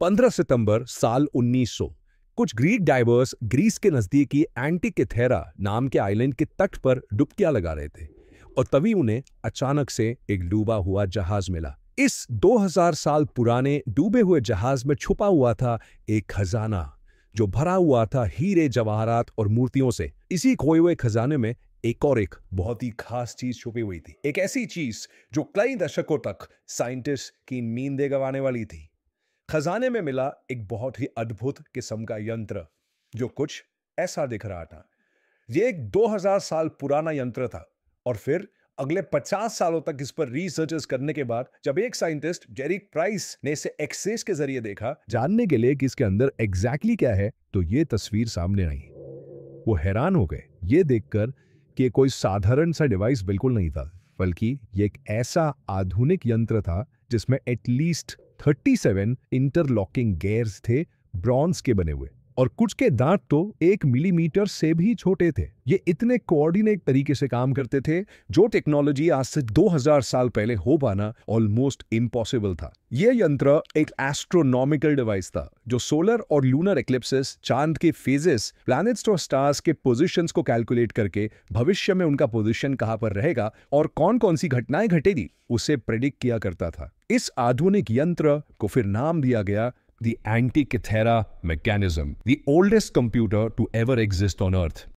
15 सितंबर साल 1900 कुछ Greek diverse Greece के नजदीकी एंटिकेथेरा नाम के आइलैंड के तट पर डुबकियां लगा रहे थे और तभी उन्हें अचानक से एक डूबा हुआ जहाज मिला। इस 2000 साल पुराने डूबे हुए जहाज में छुपा हुआ था एक खजाना जो भरा हुआ था हीरे जवाहरात और मूर्तियों से। इसी खोए हुए खजाने में एक बहुत ही खास चीज छुपी हुई थी, एक ऐसी चीज जो कई दशकों तक साइंटिस्ट की नींदें गंवाने वाली थी। खजाने में मिला एक बहुत ही अद्भुत किस्म का यंत्र जो कुछ ऐसा दिख रहा था। यह एक 2000 साल पुराना यंत्र था और फिर अगले 50 सालों तक इस पर रिसर्चेस करने के बाद जब एक साइंटिस्ट जेरिक प्राइस ने इसे एक्सेस के जरिए देखा जानने के लिए कि इसके अंदर एग्जैक्टली क्या है, तो ये तस्वीर सामने आई। वो हैरान हो गए ये देखकर कि कोई साधारण सा डिवाइस बिल्कुल नहीं था, बल्कि ये एक ऐसा आधुनिक यंत्र था जिसमें एटलीस्ट 37 इंटरलॉकिंग गेयर्स थे, ब्रॉन्ज के बने हुए, और कुछ के दांत तो 1 मिलीमीटर से भी छोटे थे। ये इतने कोऑर्डिनेट तरीके से काम करते थे जो टेक्नोलॉजी आज से 2000 साल पहले हो पाना ऑलमोस्ट इम्पॉसिबल था। यह यंत्र एक एस्ट्रोनॉमिकल डिवाइस था जो सोलर और लूनर एक्लिप्सेस, चांद के फेजेस, प्लैनेट्स और स्टार्स के पोजीशंस को कैलकुलेट करके भविष्य में उनका पोजीशन कहां पर रहेगा और कौन कौन सी घटनाएं घटेगी उसे प्रेडिक्ट किया करता था। इस आधुनिक यंत्र को फिर नाम दिया गया the Antikythera mechanism, the oldest computer to ever exist on Earth.